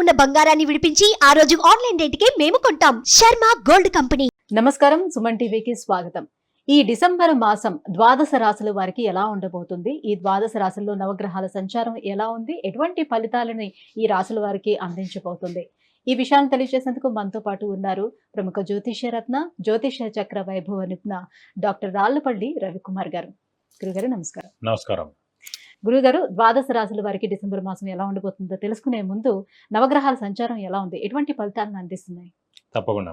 ఉన్న బంగారాన్ని విడిపించి ఆ రోజు ఆన్లైన్ రేటుకే మేము కొంటాం. Sharma gold company. నమస్కారం, సుమన్ టీవీకి స్వాగతం. ఈ డిసెంబర్ మాసం ద్వాదశ రాశుల వారికి ఎలా ఉండబోతుంది, ఈ ద్వాదశ రాశుల్లో నవగ్రహాల సంచారం ఎలా ఉంది, ఎటువంటి ఫలితాలని ఈ రాశుల వారికి అందించబోతుంది, ఈ విషయాన్ని తెలియజేసేందుకు మనతో పాటు ఉన్నారు ప్రముఖ జ్యోతిష్య రత్న, జ్యోతిష్య చక్ర వైభవ నిపుణ డాక్టర్ రాళ్లపల్లి రవికుమార్ గారు. గురుగారు నమస్కారం. నమస్కారం. గురుగారు, ద్వాదశ రాశుల వారికి డిసెంబర్ మాసం ఎలా ఉండబోతుందో తెలుసుకునే ముందు నవగ్రహాల సంచారం ఎలా ఉంది, ఎటువంటి ఫలితాలను అందిస్తున్నాయి? తప్పకుండా.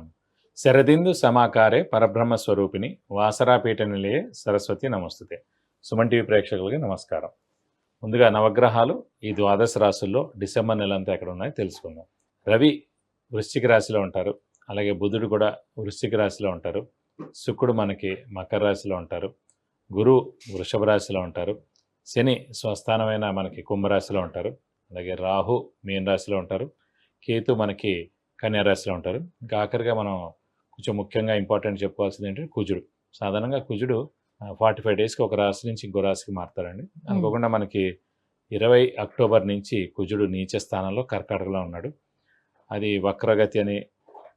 శరదిందు సమాకారే పరబ్రహ్మ స్వరూపిణి వాసరాపీఠ నిలయే సరస్వతి నమస్తుతే. సుమన్ టీవీ ప్రేక్షకులకి నమస్కారం. ముందుగా నవగ్రహాలు ఈ ద్వాదశ రాశుల్లో డిసెంబర్ నెల అంతా ఎక్కడ ఉన్నాయో తెలుసుకుందాం. రవి వృశ్చిక రాశిలో ఉంటారు, అలాగే బుధుడు కూడా వృశ్చిక రాశిలో ఉంటారు, శుక్రుడు మనకి మకర రాశిలో ఉంటారు, గురువు వృషభ రాశిలో ఉంటారు, శని స్వస్థానమైన మనకి కుంభరాశిలో ఉంటారు, అలాగే రాహు మీన రాశిలో ఉంటారు, కేతు మనకి కన్యా రాశిలో ఉంటారు. ఇంకా ఆఖరిగా మనం కొంచెం ముఖ్యంగా ఇంపార్టెంట్ చెప్పుకోవాల్సింది ఏంటంటే కుజుడు. సాధారణంగా కుజుడు 45 డేస్కి ఒక రాశి నుంచి ఇంకో రాశికి మారుతారండి. అనుకోకుండా మనకి 20 అక్టోబర్ నుంచి కుజుడు నీచ స్థానంలో కర్కాటకలో ఉన్నాడు. అది వక్రగతి అని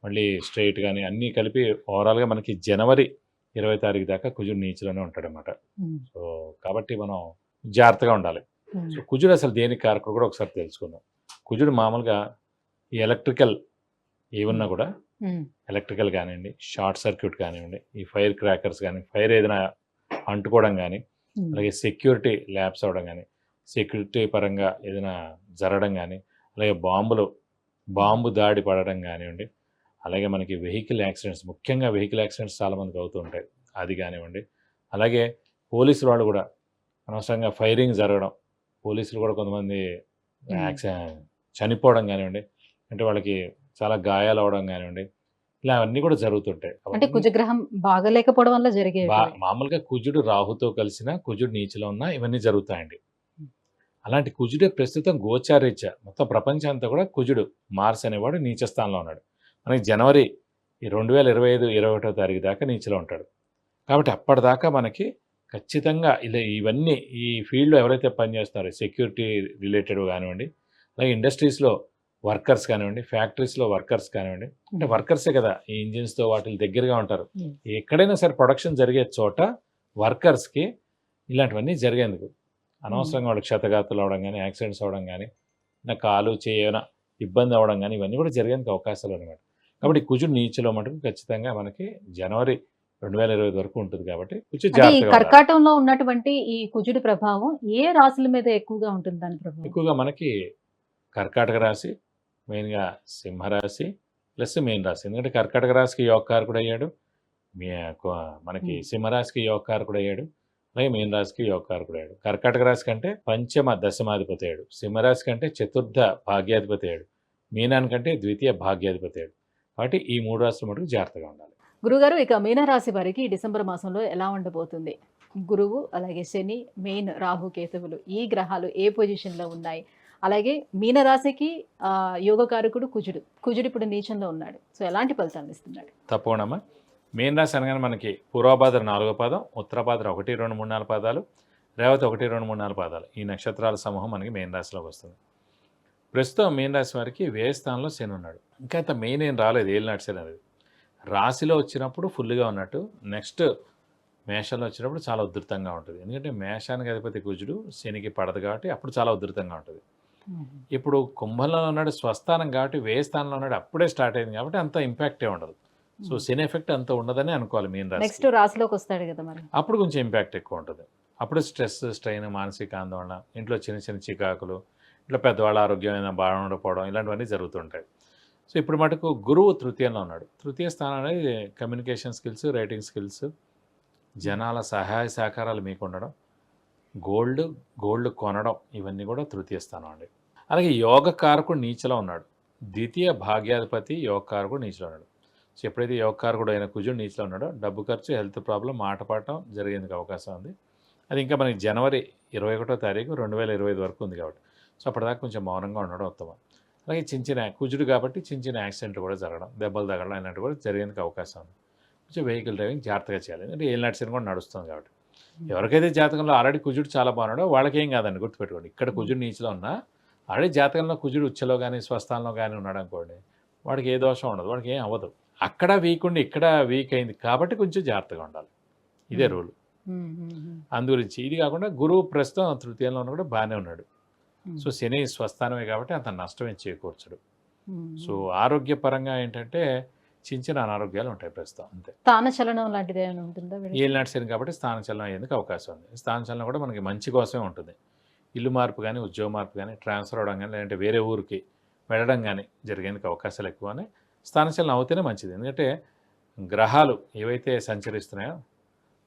మళ్ళీ స్ట్రైట్ కానీ అన్నీ కలిపి ఓవరాల్గా మనకి జనవరి 20 తారీఖు దాకా కుజుడు నీచలోనే ఉంటాడు అన్నమాట. సో కాబట్టి మనం జాగ్రత్తగా ఉండాలి. సో కుజుడు అసలు దేనికి కారకుడు కూడా ఒకసారి తెలుసుకుందాం. కుజుడు మామూలుగా ఈ ఎలక్ట్రికల్ ఏమన్నా కూడా ఎలక్ట్రికల్ కానివ్వండి, షార్ట్ సర్క్యూట్ కానివ్వండి, ఈ ఫైర్ క్రాకర్స్ కానీ, ఫైర్ ఏదైనా అంటుకోవడం కానీ, అలాగే సెక్యూరిటీ ల్యాబ్స్ అవ్వడం కానీ, సెక్యూరిటీ పరంగా ఏదైనా జరగడం కానీ, అలాగే బాంబు దాడి పడడం కానివ్వండి, అలాగే మనకి వెహికల్ యాక్సిడెంట్స్, ముఖ్యంగా వెహికల్ యాక్సిడెంట్స్ చాలామందికి అవుతూ ఉంటాయి, అది కానివ్వండి. అలాగే పోలీసులు వాళ్ళు కూడా అనవసరంగా ఫైరింగ్ జరగడం, పోలీసులు కూడా కొంతమంది చనిపోవడం కానివ్వండి, అంటే వాళ్ళకి చాలా గాయాలు అవడం కానివ్వండి, ఇలా అవన్నీ కూడా జరుగుతుంటాయి. అంటే కుజగ్రహం బాగలేకపోవడం వల్ల జరిగే మామూలుగా కుజుడు రాహుతో కలిసిన, కుజుడు నీచలో ఉన్న ఇవన్నీ జరుగుతాయండి. అలాంటి కుజుడే ప్రస్తుతం గోచారీత్యా మొత్తం ప్రపంచం అంతా కూడా కుజుడు మార్స్ అనేవాడు నీచ స్థానంలో ఉన్నాడు. మనకి జనవరి 2025 21వ తారీఖు దాకా నీచలో ఉంటాడు. కాబట్టి అప్పటిదాకా మనకి ఖచ్చితంగా ఇలా ఇవన్నీ ఈ ఫీల్డ్లో ఎవరైతే పనిచేస్తున్నారో సెక్యూరిటీ రిలేటెడ్ కానివ్వండి, అలాగే ఇండస్ట్రీస్లో వర్కర్స్ కానివ్వండి, ఫ్యాక్టరీస్లో వర్కర్స్ కానివ్వండి, అంటే వర్కర్సే కదా ఈ ఇంజిన్స్తో వాటి దగ్గరగా ఉంటారు. ఎక్కడైనా సరే ప్రొడక్షన్ జరిగే చోట వర్కర్స్కి ఇలాంటివన్నీ జరిగేందుకు అనవసరంగా వాళ్ళకి క్షతగాతులు అవడం కానీ, యాక్సిడెంట్స్ అవడం కానీ, నా కాలు చేయన ఇబ్బంది అవడం కానీ, ఇవన్నీ కూడా జరిగేందుకు అవకాశాలు అనమాట. కాబట్టి కుజుడు నీచలో మటుకు ఖచ్చితంగా మనకి జనవరి 2025 వరకు ఉంటుంది. కాబట్టి కొంచెం జాగ్రత్తగా కర్కాటంలో ఉన్నటువంటి ఈ కుజుడి ప్రభావం ఏ రాశుల మీద ఎక్కువగా ఉంటుంది? దాని ప్రభావం ఎక్కువగా మనకి కర్కాటక రాశి, మెయిన్గా సింహరాశి ప్లస్ మీన రాశి. ఎందుకంటే కర్కాటక రాశికి యోగకారకుడు అయ్యాడు, మనకి సింహరాశికి యోగకారకుడు అయ్యాడు, అలాగే మీన రాశికి యోగకారకుడు అయ్యాడు. కర్కాటక రాశి కంటే పంచమ దశమాధిపతి అయ్యాడు, సింహరాశి కంటే చతుర్థ భాగ్యాధిపతి అయ్యాడు, మీనానికంటే ద్వితీయ భాగ్యాధిపతి అయ్యాడు. కాబట్టి ఈ 3 రాశులు మటుకు జాగ్రత్తగా ఉండాలి. గురుగారు, ఇక మీనరాశి వారికి డిసెంబర్ మాసంలో ఎలా ఉండబోతుంది? గురువు, అలాగే శని, మెయిన్ రాహు, కేతువులు ఈ గ్రహాలు ఏ పొజిషన్లో ఉన్నాయి? అలాగే మీనరాశికి యోగకారకుడు కుజుడు ఇప్పుడు నీచంలో ఉన్నాడు. సో ఎలాంటి ఫలితాలు ఇస్తున్నాడు? తప్పకుండా. మీన రాశి అనగానే మనకి పూర్వభాద్ర 4వ పాదం, ఉత్తరభాద్ర 1, 2, 3, 4 పాదాలు, రేవతి 1, 2, 3, 4 పాదాలు, ఈ నక్షత్రాల సమూహం మనకి మీన రాశిలోకి వస్తుంది. ప్రస్తుతం మీన రాశి వారికి వ్యయ స్థానంలో శని ఉన్నాడు. ఇంకా అంత మెయిన్ ఏం రాలేదు, ఏలినాటి శని అనేది. రాశిలో వచ్చినప్పుడు ఫుల్గా ఉన్నట్టు, నెక్స్ట్ మేషంలో వచ్చినప్పుడు చాలా ఉధృతంగా ఉంటుంది. ఎందుకంటే మేషానికి అధిపతి కుజుడు, శనికి పడదు కాబట్టి అప్పుడు చాలా ఉధృతంగా ఉంటుంది. ఇప్పుడు కుంభంలో ఉన్నాడు, స్వస్థానం కాబట్టి వ్యయ స్థానంలో ఉన్నాడు, అప్పుడే స్టార్ట్ అయింది కాబట్టి అంత ఇంపాక్టే ఉండదు. సో శని ఎఫెక్ట్ అంత ఉండదని అనుకోవాలి. మీన రాశి నెక్స్ట్ రాశిలోకి వస్తాడు కదా, మరి అప్పుడు కొంచెం ఇంపాక్ట్ ఎక్కువ ఉంటుంది. అప్పుడు స్ట్రెస్, స్ట్రెయిన్, మానసిక ఆందోళన, ఇంట్లో చిన్న చిన్న చికాకులు, ఇంట్లో పెద్దవాళ్ళ ఆరోగ్యమైన బాగుండకపోవడం, ఇలాంటివన్నీ జరుగుతుంటాయి. సో ఇప్పుడు మటుకు గురువు తృతీయంలో ఉన్నాడు. తృతీయ స్థానం అనేది కమ్యూనికేషన్ స్కిల్స్, రైటింగ్ స్కిల్స్, జనాల సహాయ సహకారాలు మీకు ఉండడం, గోల్డ్ కొనడం, ఇవన్నీ కూడా తృతీయ స్థానం అండి. అలాగే యోగకారకుడు నీచలో ఉన్నాడు. ద్వితీయ భాగ్యాధిపతి యోగకారకుడు నీచలో ఉన్నాడు. సో ఎప్పుడైతే యోగకారకుడు అయిన కుజుడు నీచలో ఉన్నాడో డబ్బు ఖర్చు, హెల్త్ ప్రాబ్లం, మాట పడటం జరిగేందుకు అవకాశం ఉంది. అది ఇంకా మనకి జనవరి 21వ తారీఖు 2025 వరకు ఉంది కాబట్టి సో అప్పటిదాకా కొంచెం మౌనంగా ఉండడం ఉత్తమం. అలాగే చిన్న కుజుడు కాబట్టి చిన్న యాక్సిడెంట్లు కూడా జరగడం, దెబ్బలు తగలడం ఇలాంటివి కూడా జరిగేందుకు అవకాశం ఉంది. కొంచెం వెహికల్ డ్రైవింగ్ జాగ్రత్తగా చేయాలి, ఎందుకంటే ఏలినాటి శని కూడా నడుస్తుంది కాబట్టి. ఎవరికైతే జాతకంలో ఆల్రెడీ కుజుడు చాలా బాగున్నాడో వాళ్ళకేం కాదండి, గుర్తుపెట్టుకోండి. ఇక్కడ కుజుడు నీచలో ఉన్నా ఆడే జాతకంలో కుజుడు ఉచ్చలో కానీ స్వస్థానంలో కానీ ఉన్నాడు అనుకోండి, వాడికి ఏ దోషం ఉండదు, వాడికి ఏం అవ్వదు. అక్కడ వీక్ ఉండి ఇక్కడ వీక్ అయింది కాబట్టి కొంచెం జాగ్రత్తగా ఉండాలి. ఇదే రూల్. అందుగురించి ఇది కాకుండా గురువు ప్రస్తుతం తృతీయంలో ఉన్న కూడా బాగానే ఉన్నాడు. సో శని స్వస్థానమే కాబట్టి అంత నష్టం ఏం చేకూర్చడు. సో ఆరోగ్యపరంగా ఏంటంటే చిన్న చిన్న అనారోగ్యాలు ఉంటాయి ప్రస్తుతం, అంతే. స్థానచలనం లాంటిది ఏమైనా ఉంటుందా వీళ్ళకి? ఏలినాటి శని కాబట్టి స్థానచలనం అయ్యేందుకు అవకాశం ఉంది. స్థానచలనం కూడా మనకి మంచి కోసమే ఉంటుంది. ఇల్లు మార్పు కానీ, ఉద్యోగ మార్పు కానీ, ట్రాన్స్ఫర్ అవ్వడం కానీ, లేదంటే వేరే ఊరికి వెళ్ళడం కానీ జరిగేందుకు అవకాశాలు ఎక్కువనే. స్థానచలనం అవుతేనే మంచిది. ఎందుకంటే గ్రహాలు ఏవైతే సంచరిస్తున్నాయో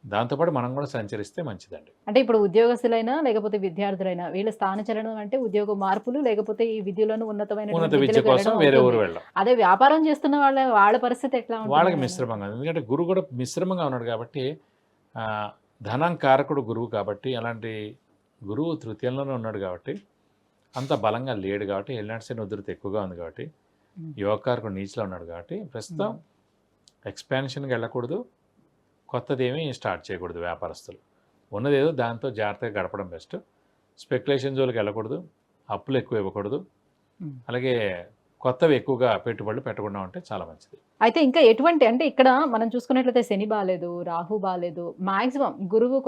దాంతోపాటు మనం కూడా సంచరిస్తే మంచిదండి. అంటే ఇప్పుడు ఉద్యోగస్తులైనా లేకపోతే విద్యార్థులైనా వీళ్ళ స్థానచలనం అంటే ఉద్యోగ మార్పులు, లేకపోతే ఈ విద్యలోనూ ఉన్నత ఉన్నతమైన విద్య కోసం వేరే ఊరు వెళ్ళడం. అదే వ్యాపారం చేస్తున్న వాళ్ళ పరిస్థితి ఎట్లా ఉంటుంది? వాళ్ళకి మిశ్రమంగా ఉంది. ఎందుకంటే గురువు కూడా మిశ్రమంగా ఉన్నాడు కాబట్టి, ధనం కారకుడు గురువు కాబట్టి, అలాంటి గురువు తృతీయంలోనే ఉన్నాడు కాబట్టి, అంత బలంగా లేడు కాబట్టి, ఏలినాటి శని ఉధృతి ఎక్కువగా ఉంది కాబట్టి, యోగకారకుడు నీచిలో ఉన్నాడు కాబట్టి ప్రస్తుతం ఎక్స్పాన్షన్కి వెళ్ళకూడదు, కొత్తది ఏమీ స్టార్ట్ చేయకూడదు వ్యాపారస్తులు. ఉన్నదేదో దాంతో జాగ్రత్తగా గడపడం బెస్ట్. స్పెక్యులేషన్ జోలికి వెళ్ళకూడదు, అప్పులు ఎక్కువ ఇవ్వకూడదు, అలాగే కొత్తవి ఎక్కువగా పెట్టుబడులు పెట్టకుండా ఉంటే చాలా మంచిది. అయితే ఇంకా ఎటువంటి అంటే ఇక్కడ మనం చూసుకున్నట్లయితే శని బాగాలేదు, రాహు బాగాలేదు, మాక్సిమం గురువు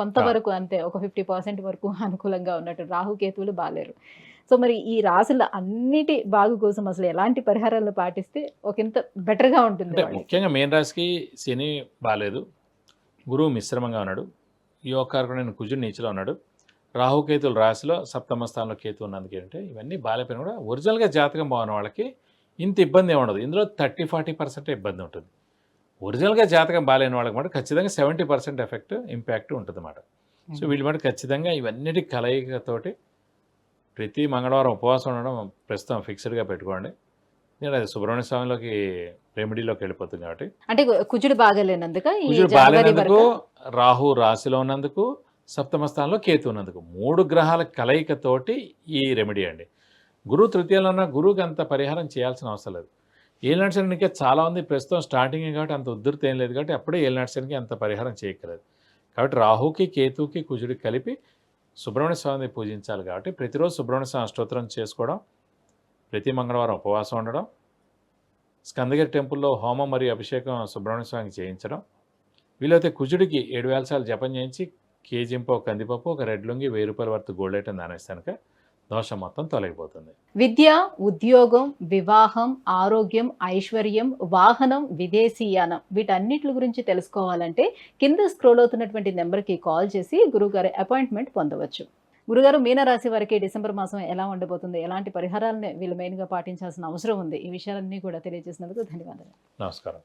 కొంతవరకు అంతే, ఒక 50% వరకు అనుకూలంగా ఉన్నట్టు, రాహు కేతువులు బాగాలేరు. సో మరి ఈ రాశుల అన్నిటి బాగు కోసం అసలు ఎలాంటి పరిహారాలు పాటిస్తే ఒకంత బెటర్గా ఉంటుంది? అంటే ముఖ్యంగా మీన రాశికి శని బాగాలేదు, గురువు మిశ్రమంగా ఉన్నాడు, యోగకారకుడైన కుజుడు నీచిలో ఉన్నాడు, రాహుకేతులు రాశిలో సప్తమ స్థానంలో కేతు ఉన్నందుకు ఏంటంటే ఇవన్నీ బాగాలేపోయినా కూడా ఒరిజినల్గా జాతకం బాగున్న వాళ్ళకి ఇంత ఇబ్బంది ఏమి ఉండదు. ఇందులో 30-40% ఇబ్బంది ఉంటుంది. ఒరిజినల్గా జాతకం బాగాలేని వాళ్ళకి మాట ఖచ్చితంగా 70% ఎఫెక్ట్ ఇంపాక్ట్ ఉంటుంది అన్నమాట. సో వీళ్ళు మాట ఖచ్చితంగా ఇవన్నిటి కలయికతోటి ప్రతి మంగళవారం ఉపవాసం ఉండడం ప్రస్తుతం ఫిక్స్డ్గా పెట్టుకోండి. నేను అది సుబ్రహ్మణ్య స్వామిలోకి రెమెడీలోకి వెళ్ళిపోతుంది కాబట్టి. అంటే కుజుడు బాగాలేనందుక, కుజుడు బాగాలేనందుకు, రాహు రాశిలో ఉన్నందుకు, సప్తమ స్థానంలో కేతు ఉన్నందుకు, 3 గ్రహాల కలయికతోటి ఈ రెమెడీ అండి. గురువు తృతీయంలో ఉన్న గురువుకి అంత పరిహారం చేయాల్సిన అవసరం లేదు. ఏలినాటి శనికి చాలా ఉంది ప్రస్తుతం స్టార్టింగ్ కాబట్టి అంత ఉధృతి ఏం లేదు కాబట్టి అప్పుడే ఏలినాటి శనికి అంత పరిహారం చేయక్కర్లేదు. కాబట్టి రాహుకి కేతుకి కుజుడికి కలిపి సుబ్రహ్మణ్య స్వామిని పూజించాలి కాబట్టి ప్రతిరోజు సుబ్రహ్మణ్య స్వామి స్తోత్రం చేసుకోవడం, ప్రతి మంగళవారం ఉపవాసం ఉండడం, స్కందగిరి టెంపుల్లో హోమం మరియు అభిషేకం సుబ్రహ్మణ్య స్వామికి చేయించడం, వీలైతే కుజుడికి 7000 సార్లు జపం చేయించి కేజింపు కందిపప్పు, ఒక రెడ్ లుంగి, 1000 రూపాయల వరకు గోల్డ్ ఐటమ్ దానేస్తానుక దోషం మొత్తం తొలగిపోతుంది. విద్య, ఉద్యోగం, వివాహం, ఆరోగ్యం, ఐశ్వర్యం, వాహనం, విదేశీయానం వీటన్నిటి గురించి తెలుసుకోవాలంటే కింద స్క్రోల్ అవుతున్నటువంటి నెంబర్కి కాల్ చేసి గురువుగారి అపాయింట్మెంట్ పొందవచ్చు. గురుగారు, మీనరాశి వారికి డిసెంబర్ మాసం ఎలా ఉండబోతుంది, ఎలాంటి పరిహారాలను వీళ్ళు మెయిన్గా పాటించాల్సిన అవసరం ఉంది, ఈ విషయాలన్నీ కూడా తెలియజేసినందుకు ధన్యవాదాలు. నమస్కారం.